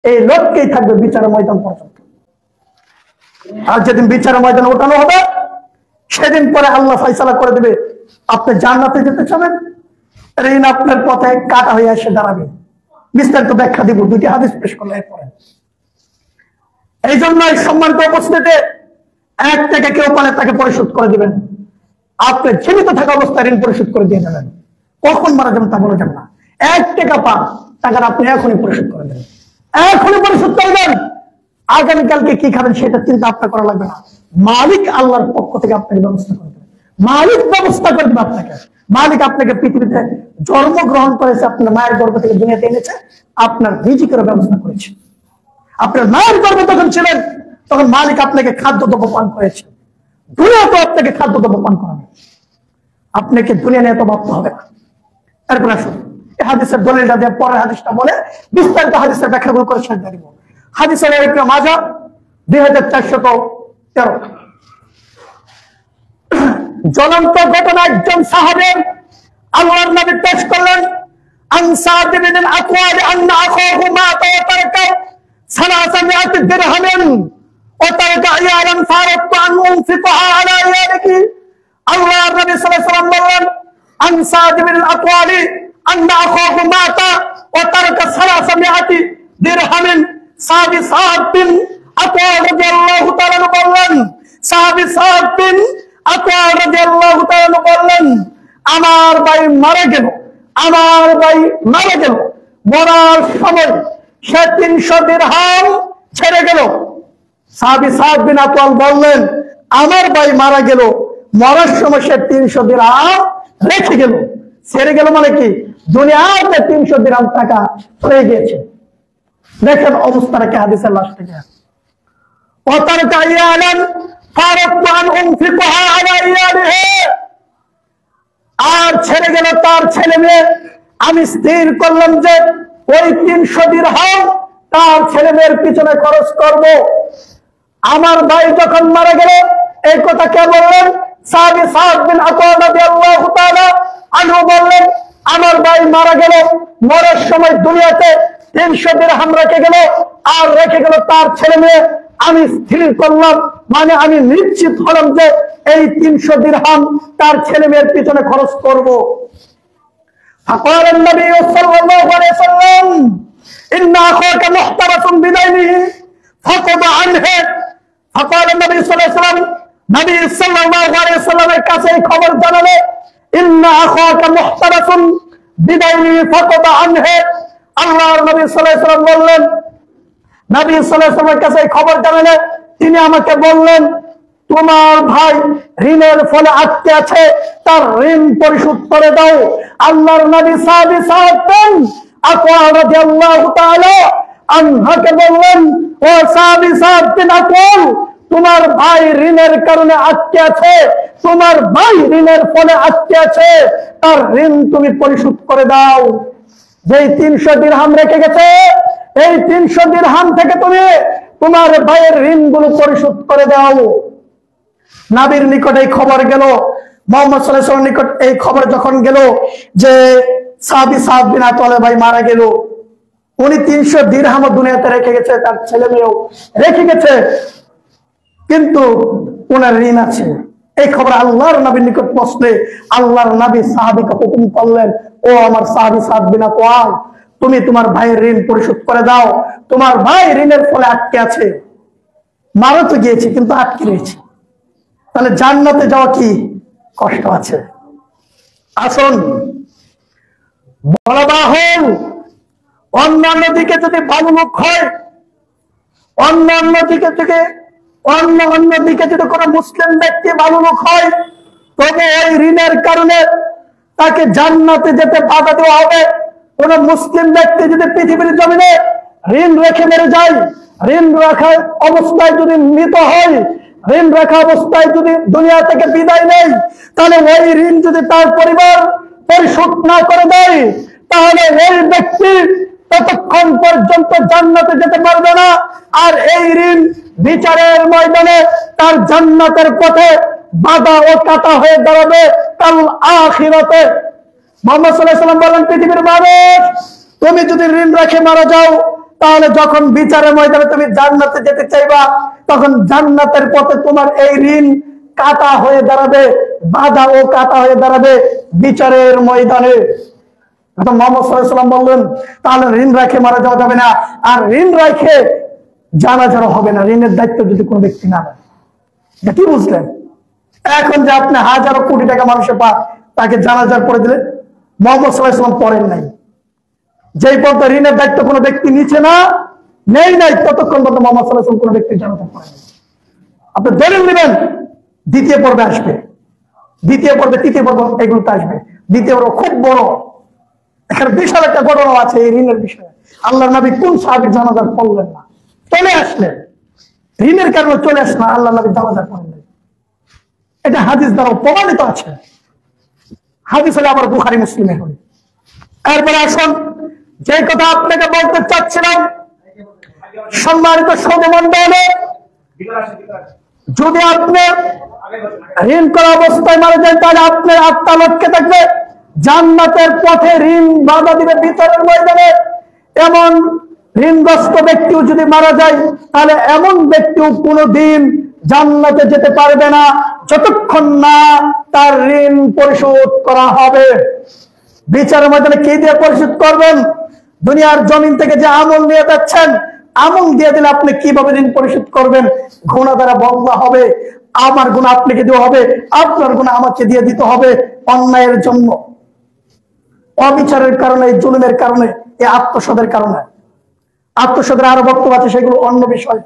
এই লোককেই থাকবে বিচারের ময়দান পর্যন্ত। আর যেদিন বিচারের ময়দানে ওঠানো হবে সেদিন পরে আল্লাহ ফয়সালা করে দেবে আপনি জান্নাতে যেতে চাবেন, ঋণ আপনার পথে কাটা হয়ে এসে দাঁড়াবে। বিস্তারিত ব্যাখ্যা দিব, দুটি হাদিস পেশ করলে পরে। এই জন্য সম্মানিত উপস্থিতিতে এক থেকে কেউ পালে তাকে পরিশোধ করে দিবেন। আপনি জীবিত থাকা অবস্থায় ঋণ পরিশোধ করে দিয়ে দেবেন, কখন মারা যাবেন তা বলা যাবে না। 1 টাকা পান, টাকাটা আপনি এখনই পরিশোধ করে দেবেন, এখনই পরিশোধ করে দেন। আগামীকালকে কি খাবেন সেটা চিন্তা আপনার করা লাগবে না, মালিক আল্লাহর পক্ষ থেকে আপনাকে ব্যবস্থা করে দেবেন। মালিক ব্যবস্থা করে দেবে আপনাকে। মালিক আপনাকে পৃথিবীতে জন্মগ্রহণ করেছে, আপনার মায়ের গর্ভ থেকে দুনিয়াতে এনেছে, আপনার রিজিকের ব্যবস্থা করেছে। আপনার মায়ের গর্ভে যখন ছিলেন তখন মালিক আপনাকে খাদ্যদ্রব্য পান করেছে, দুনিয়াতে আপনাকে খাদ্যদ্রব্য পান করাবে। আপনাকে দুনিয়া নিয়ে তো ভাবতে হবে না। এরপর আসুন এই হাদিসের দলিলটা দিয়ে পরের হাদিসটা বলে বিস্তারিত হাদিসের ব্যাখ্যাগুলো করে শেষ দিব। হাদিসের ইবনে মাজাহ 2413। জ্বলন্ত ঘটনা একজন সাহাবী আল্লাহর নবী পেশ করলেন, আন সাদ বিন আকওয়াল আন্না আখাহু মাতা ওয়া তারাকা 300 দিরহামান ওয়া তারাকা ইয়ালান ফারাত আন উনফিকহা আলা ইয়ালিহি। আল্লাহর নবী সাল্লাল্লাহু আলাইহি ওয়াসাল্লাম বললেন, আন সাদ বিন আকওয়াল আন্না আখাহু মাতা ওয়া তারাকা 300 দিরহামান। সাহাবী সাদ বিন আকওয়াল রাদিয়াল্লাহু তাআলা বললেন, সাহাবী সাদ বিন আকওয়াল রাদিয়াল্লাহু তাআলা বললেন, আমার ভাই মারা গেল, আমার ভাই মারা গেল, মরার সময় সে 300 দিরহাম ছেড়ে গেল। সাহাবী সাদ বিন আকওয়াল বললেন, আমার ভাই মারা গেল, মরার সময় সে 300 দিরহাম রেখে গেল। ছেড়ে গেল মানে কি, দুনিয়াতে 300 দিরহাম টাকা হয়ে গিয়েছে। দেখেন অবস্থাটা কি হাদিসের লাস্ট থেকে। ওয়াতারকা ইয়ালান ফারাত আন উনফিকহা আলা ইয়ালিহি। আর ছেড়ে গেল তার ছেলে মেয়ে। আমি স্থির করলাম যে ওই 300 দিরহাম তার ছেলে মেয়ের পিছনে খরচ করব। আমার ভাই যখন মারা গেল, এই কথা কে বললেন? সাহাবী সাদ বিন আকওয়াল রাদিয়াল্লাহু তাআলা আনহু বললেন, আমার ভাই মারা গেল, মরার সময় দুনিয়াতে 300 দিরহাম রেখে গেল, আর রেখে গেল তার ছেলে মেয়ে। আমি স্থির করলাম, মানে আমি নিশ্চিত হলাম যে এই 300 দিরহাম তার ছেলে মেয়ের পিছনে খরচ করব। فقال النبي صلى الله عليه وسلم إن أخاك محتبس بدينه فقض عنه। فقال النبي صلى الله عليه وسلم, নবী সাল্লাল্লাহু আলাইহি ওয়াসাল্লামের কাছে খবর জানালে, إن أخاك محتبس بدينه فقض عنه। আল্লাহর নবী সাল্লাল্লাহু আলাইহি ওয়াসাল্লাম বললেন, নবী সাল্লাল্লাহু আলাইহি ওয়াসাল্লামের কাছে খবর জানালে তিনি আমাকে বললেন, তোমার ভাই ঋণের ফলে আটকে আছে, তার ঋণ পরিশোধ করে দাও। আল্লাহর নবী সাহাবী সাদ বিন আকওয়াল রাদিয়াল্লাহু তাআলা আনহুকে বললেন, ও সাহাবী সাদ বিন আকওয়াল, তোমার ভাই ঋণের কারণে আটকে আছে, তোমার ভাই ঋণের ফলে আটকে আছে, তার ঋণ তুমি পরিশোধ করে দাও। যেই 300 দিরহাম রেখে গেছে, এই 300 দিরহাম থেকে তুমি তোমার ভাইয়ের ঋণগুলো পরিশোধ করে দাও। নবীর নিকট এই খবর গেল, মুহাম্মদ সাল্লাল্লাহু আলাইহি ওয়াসাল্লামের নিকট এই খবর যখন গেল যে সাহাবী সাদ বিন আকওয়ালের ভাই মারা গেল, উনি 300 দিরহাম দুনিয়াতে রেখে গেছে, তার ছেলে মেয়েও রেখে গেছে, কিন্তু ওনার ঋণ আছে। এই খবর আল্লাহর নবীর নিকট পৌঁছলে আল্লাহর নবী সাহাবীকে হুকুম করলেন, ও আমার সাহাবী সাদ বিন আকওয়াল, তুমি তোমার ভাইয়ের ঋণ পরিশোধ করে দাও। তোমার ভাই ঋণের ফলে আটকে আছে, মারা তো গিয়েছে কিন্তু আটকে রয়েছে, তাহলে জান্নাতে যাওয়া কি কষ্ট আছে। আসুন বলা বাহুল, অন্যান্য দিকে যদি ভালো লোক হয়, অন্যান্য দিকে থেকে অন্য দিকে যদি কোনো মুসলিম ব্যক্তি ভালো লোক হয়, তবে এই ঋণের কারণে তাকে জান্নাতে যেতে বাধা দেওয়া হবে। কোন মুসলিম ব্যক্তি যদি পৃথিবীর জমিনে ঋণ রেখে মেরে যায়, ঋণ রাখা অবস্থায় যদি মৃত হয়, ঋণ রাখা অবস্থায় যদি দুনিয়া থেকে বিদায় নেয়, তাহলে ওই ঋণ যদি তার পরিবার পরিশোধ না করে দেয়, তাহলে ওই ব্যক্তি ততক্ষণ পর্যন্ত জান্নাতে যেতে পারবে না। আর এই ঋণ বিচারের ময়দানে তার জান্নাতের পথে বাধা ও কাটা হয়ে দাঁড়াবে কাল আখিরাতে। মুহাম্মদ সাল্লাল্লাহু আলাইহি ওয়াসাল্লাম বলেন, পৃথিবীর মানুষ, তুমি যদি ঋণ রেখে মারা যাও, তাহলে যখন বিচারের ময়দানে তুমি জান্নাতে যেতে চাইবা, তখন জান্নাতের পথে তোমার এই ঋণ কাটা হয়ে দাঁড়াবে, বাধা ও কাটা হয়ে দাঁড়াবে বিচারের ময়দানে। মোহাম্মদ সাল্লাল্লাহু আলাইহি ওয়াসাল্লাম বললেন, তাহলে ঋণ রাখে মারা যাওয়া যাবে না, আর ঋণ রাখে জানাজারও হবে না, ঋণের দায়িত্ব যদি কোনো ব্যক্তি না নেয়। এটা কি বুঝলেন? এখন যে আপনি হাজারো কোটি টাকা মানুষের পা তাকে জানাজার করে দিলেন, মোহাম্মদ সাল্লাল্লাহু আলাইহি ওয়াসাল্লাম পড়েন নাই। যেই পর্যন্ত ঋণের দায়িত্ব কোনো ব্যক্তি নিচ্ছে না, নেই নাই, ততক্ষণ পর্যন্ত মোহাম্মদ সাল্লাল্লাহু আলাইহি ওয়াসাল্লাম কোনো ব্যক্তির জানাজা পড়েন। আপনি দলিল নেবেন, দ্বিতীয় পর্বে আসবে, দ্বিতীয় পর্বে, তৃতীয় পর্ব, এগুলোতে আসবে। দ্বিতীয় পর্ব খুব বড়, এখানে বিশাল একটা ঘটনা আছে এই ঋণের বিষয়ে। আল্লাহর নবী কোন সাহাবীর জানাজা পড়লেন না, চলে আসলেন, ঋণের কারণে চলে আসলেন, আল্লাহর নবী জানাজা পড়লেন। এটা হাদিস দ্বারা প্রমাণিত আছে। হাদিস হলে আবার বুখারী মুসলিমে হয়। এরপরে আসুন, যে কথা আপনাকে বলতে চাচ্ছিলাম, সম্মানিত সৌরমণ্ডল, যদি আপনি ঋণ করা অবস্থায় মারা যান, তাহলে আপনার আত্মা লটকে থাকবে জান্নাতের পথে, ঋণ বাধা দিবে বিচারের ময়দানে। এমন ঋণগ্রস্ত ব্যক্তিও যদি মারা যায়, তাহলে এমন ব্যক্তিও কোনোদিন জান্নাতে যেতে পারবে না যতক্ষণ না তার ঋণ পরিশোধ করা হবে। বিচারের ময়দানে কি দিয়ে পরিশোধ করবেন? দুনিয়ার জমিন থেকে যে আমল নিয়ে যাচ্ছেন, আমল দিয়ে দিলে আপনি কিভাবে ঋণ পরিশোধ করবেন? গুনাহ দ্বারা বন্ধ হবে, আমার গুনাহ আপনাকে দেওয়া হবে, আপনার গুনাহ আমাকে দিয়ে দিতে হবে। অন্যায়ের জন্য, অবিচারের কারণে, জুলুমের কারণে, এই আত্মসাদের কারণে। আত্মসাদের আরো বক্তব্য আছে, সেগুলো অন্য বিষয়।